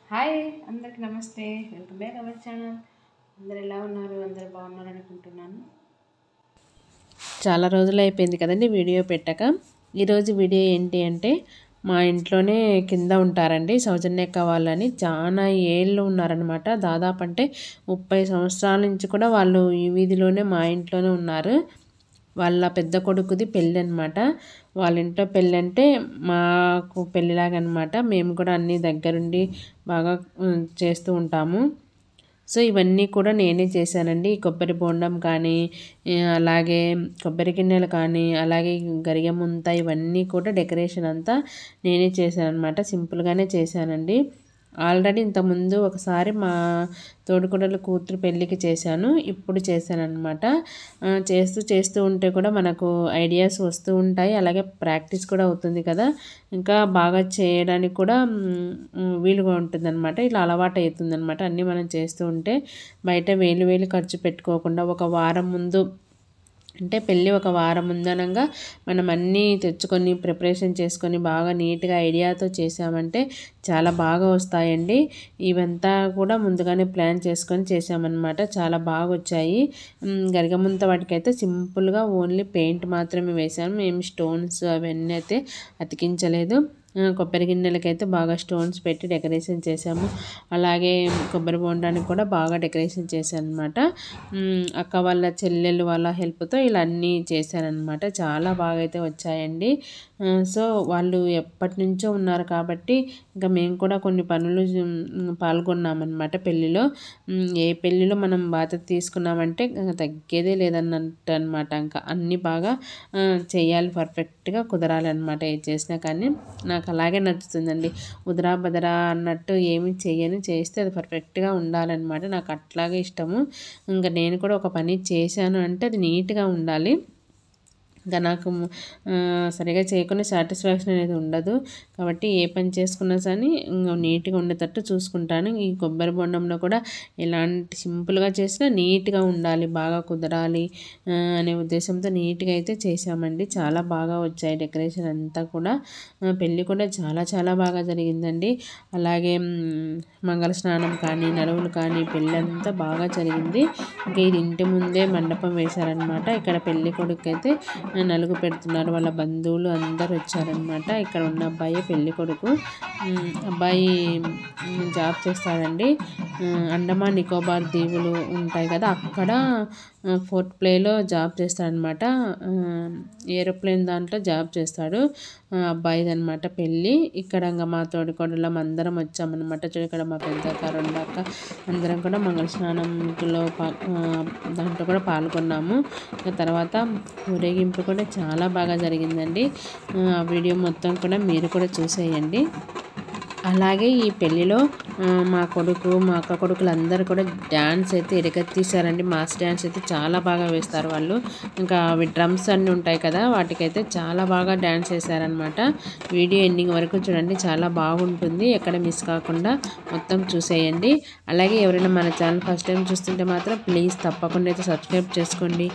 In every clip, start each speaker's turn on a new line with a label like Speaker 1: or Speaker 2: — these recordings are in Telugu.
Speaker 1: హాయ్ అందరికి నమస్తే, వెల్కమ్ బ్యాక్ అవర్ ఛానల్. అందరు ఎలా ఉన్నారు? అందరు బాగున్నారు అనుకుంటున్నాను. చాలా రోజులు అయిపోయింది కదండి వీడియో పెట్టక. ఈరోజు వీడియో ఏంటి అంటే, మా ఇంట్లోనే కింద ఉంటారండి సౌజన్యక్క వాళ్ళని. చాలా ఏళ్ళు ఉన్నారనమాట. దాదాపు అంటే 30 సంవత్సరాల నుంచి కూడా వాళ్ళు ఈ వీధిలోనే మా ఇంట్లోనే ఉన్నారు. వాళ్ళ పెద్ద కొడుకుది పెళ్ళి అనమాట. వాళ్ళ ఇంట్లో పెళ్ళి అంటే మాకు పెళ్ళిలాగా అనమాట. మేము కూడా అన్నీ దగ్గరుండి బాగా చేస్తూ ఉంటాము. సో ఇవన్నీ కూడా నేనే చేశానండి. కొబ్బరి బోండం కానీ, అలాగే కొబ్బరి గిన్నెలు కానీ, అలాగే గరిగెముంత ఇవన్నీ కూడా డెకరేషన్ అంతా నేనే చేశాను అనమాట. సింపుల్గానే చేశానండి. ఆల్రెడీ ఇంతకుముందు ఒకసారి మా తోడుకోడలు కూతురు పెళ్ళికి చేశాను. ఇప్పుడు చేశానన్నమాట. చేస్తూ ఉంటే కూడా మనకు ఐడియాస్ వస్తూ ఉంటాయి. అలాగే ప్రాక్టీస్ కూడా అవుతుంది కదా, ఇంకా బాగా చేయడానికి కూడా వీలుగా ఉంటుందన్నమాట. ఇలా అలవాటు అవుతుందన్నమాట. అన్నీ మనం చేస్తూ ఉంటే బయట వేలు ఖర్చు పెట్టుకోకుండా ఒక వారం ముందు, అంటే పెళ్ళి ఒక వారం ముందనంగా మనం అన్నీ తెచ్చుకొని ప్రిపరేషన్ చేసుకొని బాగా నీట్గా ఐడియాతో చేసామంటే చాలా బాగా వస్తాయండి. ఇవంతా కూడా ముందుగానే ప్లాన్ చేసుకొని చేసామన్నమాట. చాలా బాగా వచ్చాయి. గరిగముంత వాటికైతే సింపుల్గా ఓన్లీ పెయింట్ మాత్రమే వేసాము. మేము స్టోన్స్ అవన్నీ అయితే అతికించలేదు. కొబ్బరి గిన్నెలకైతే బాగా స్టోన్స్ పెట్టి డెకరేషన్ చేసాము. అలాగే కొబ్బరి బోండానికి కూడా బాగా డెకరేషన్ చేశాను అనమాట. అక్క వాళ్ళ చెల్లెలు వాళ్ళ హెల్ప్తో ఇలా అన్నీ చేశానమాట. చాలా బాగా అయితే వచ్చాయండి. సో వాళ్ళు ఎప్పటి నుంచో ఉన్నారు కాబట్టి ఇంకా మేము కూడా కొన్ని పనులు పాల్గొన్నామన్నమాట పెళ్ళిలో. ఏ పెళ్ళిలో మనం బాధ్యత తీసుకున్నామంటే తగ్గేదే లేదన్నట్టు అనమాట. ఇంకా అన్నీ బాగా చేయాలి, పర్ఫెక్ట్గా కుదరాలన్నమాట. ఏది చేసినా కానీ నాకు అలాగే నచ్చుతుందండి. ఉదరా బదరా అన్నట్టు ఏమి చేయను, చేస్తే అది పర్ఫెక్ట్గా ఉండాలన్నమాట. నాకు అట్లాగే ఇష్టము. ఇంకా నేను కూడా ఒక పని చేశాను అంటే అది నీట్గా ఉండాలి. ఇంకా నాకు సరిగా చేయకుండా సాటిస్ఫాక్షన్ అనేది ఉండదు. కాబట్టి ఏ పని చేసుకున్నా కానీ నీట్గా ఉండేటట్టు చూసుకుంటాను. ఈ కొబ్బరి బొండంలో కూడా ఎలాంటి సింపుల్గా చేసినా నీట్గా ఉండాలి, బాగా కుదరాలి అనే ఉద్దేశంతో నీట్గా అయితే చేసామండి. చాలా బాగా వచ్చాయి డెకరేషన్ అంతా కూడా. పెళ్ళి కూడా చాలా బాగా జరిగిందండి. అలాగే మంగళ స్నానం కానీ, నలుగులు కానీ, పెళ్ళి అంతా బాగా జరిగింది. ఇంకా ఇది ఇంటి ముందే మండపం వేశారనమాట. ఇక్కడ పెళ్ళి కొడుకు అయితే నలుగు పెడుతున్నారు. వాళ్ళ బంధువులు అందరు వచ్చారనమాట. ఇక్కడ ఉన్న అబ్బాయి పెళ్ళి కొడుకు. అబ్బాయి జాబ్ చేస్తాడండి. అండమాన్ నికోబార్ దీవులు ఉంటాయి కదా, అక్కడ ఫోర్త్ ప్లేలో జాబ్ చేస్తాడనమాట. ఏరోప్లేన్ దాంట్లో జాబ్ చేస్తాడు. అబ్బాయిది అనమాట పెళ్ళి. ఇక్కడ ఇంకా మా తోడికోడళ్ళం అందరం వచ్చామన్నమాట. ఇక్కడ మా పెద్దక్క, రెండక్క అందరం కూడా మంగళ స్నానంలో దాంట్లో కూడా పాల్గొన్నాము. తర్వాత ఊరేగింపు కూడా చాలా బాగా జరిగిందండి. ఆ వీడియో మొత్తం కూడా మీరు కూడా చూసేయండి. అలాగే ఈ పెళ్ళిలో మా కొడుకు, మా అక్క కొడుకులు అందరూ కూడా డ్యాన్స్ అయితే ఎరగతీశారండి. మాస్ డ్యాన్స్ అయితే చాలా బాగా వేస్తారు వాళ్ళు. ఇంకా అవి డ్రమ్స్ అన్నీ ఉంటాయి కదా, వాటికైతే చాలా బాగా డ్యాన్స్ వేశారనమాట. వీడియో ఎండింగ్ వరకు చూడండి, చాలా బాగుంటుంది. ఎక్కడ మిస్ కాకుండా మొత్తం చూసేయండి. అలాగే ఎవరైనా మన ఛానల్ ఫస్ట్ టైం చూస్తుంటే మాత్రం ప్లీజ్ తప్పకుండా అయితే సబ్స్క్రైబ్ చేసుకోండి.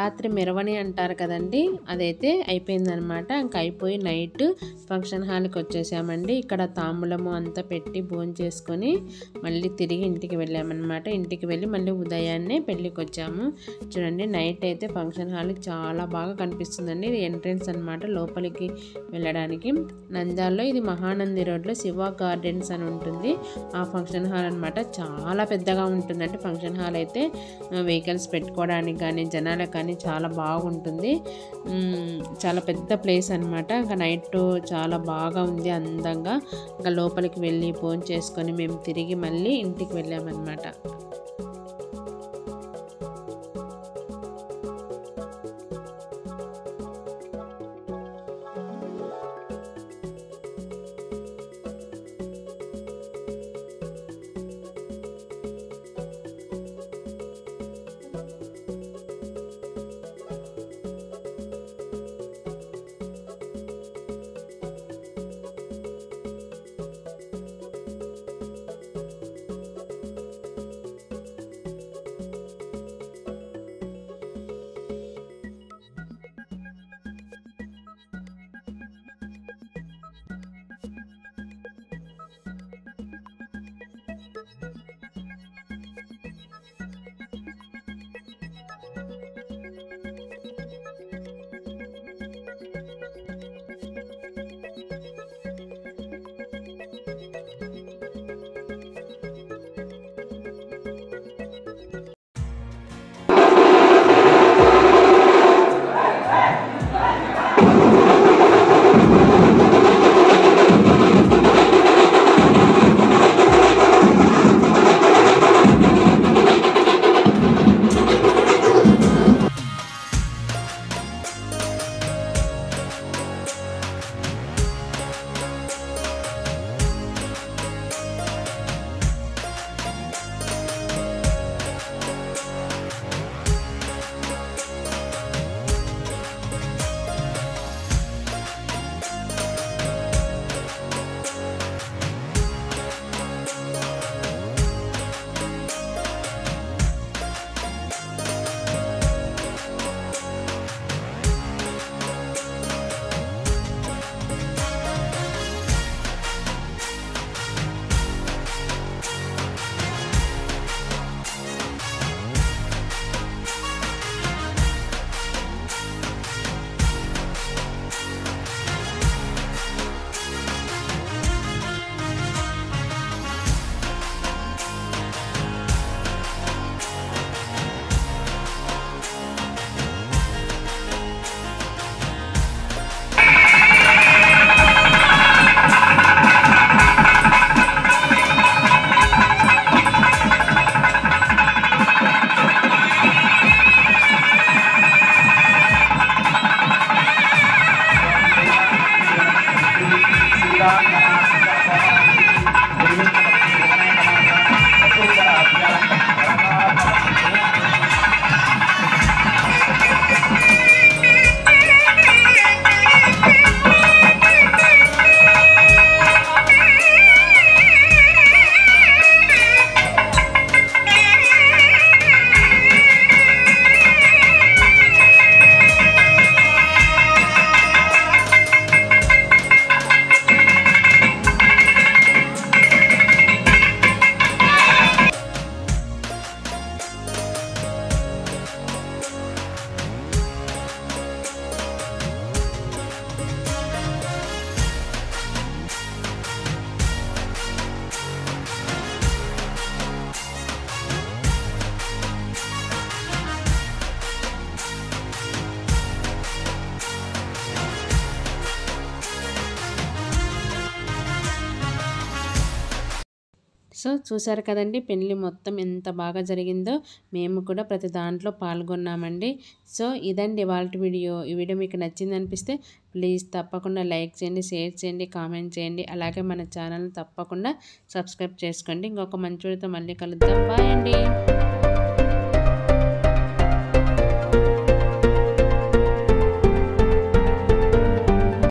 Speaker 1: రాత్రి మెరవని అంటారు కదండి, అదైతే అయిపోయిందనమాట. ఇంక అయిపోయి నైట్ ఫంక్షన్ హాల్కి వచ్చేసామండి. ఇక్కడ తాంబూలము అంతా పెట్టి భోంచేసుకొని మళ్ళీ తిరిగి ఇంటికి వెళ్ళామన్నమాట. ఇంటికి వెళ్ళి మళ్ళీ ఉదయాన్నే పెళ్ళికి వచ్చాము. చూడండి నైట్ అయితే ఫంక్షన్ హాల్ చాలా బాగా కనిపిస్తుందండి. ఇది ఎంట్రెన్స్ అనమాట లోపలికి వెళ్ళడానికి. నంద్యాలలో ఇది మహానంది రోడ్లో శివ గార్డెన్స్ అని ఉంటుంది ఆ ఫంక్షన్ హాల్ అనమాట. చాలా పెద్దగా ఉంటుందండి ఫంక్షన్ హాల్ అయితే. వెహికల్స్ పెట్టుకోవడానికి కానీ జనాలకు కానీ చాలా బాగుంటుంది. చాలా పెద్ద ప్లేస్ అనమాట. ఇంకా నైట్ చాలా బాగా ఉంది అందంగా. ఇంకా లోపలికి వెళ్ళి భోంచేసుకొని చేసుకొని మేము తిరిగి మళ్ళీ ఇంటికి వెళ్ళామన్నమాట. సో చూసారు కదండి పెళ్ళి మొత్తం ఎంత బాగా జరిగిందో. మేము కూడా ప్రతి దాంట్లో పాల్గొన్నామండి. సో ఇదండి ఇవాల్టి వీడియో. ఈ వీడియో మీకు నచ్చింది అనిపిస్తే ప్లీజ్ తప్పకుండా లైక్ చేయండి, షేర్ చేయండి, కామెంట్ చేయండి. అలాగే మన ఛానల్ని తప్పకుండా సబ్స్క్రైబ్ చేసుకోండి. ఇంకొక మంచి వీడియోతో మళ్ళీ కలుద్దాం. బాయ్ అండి.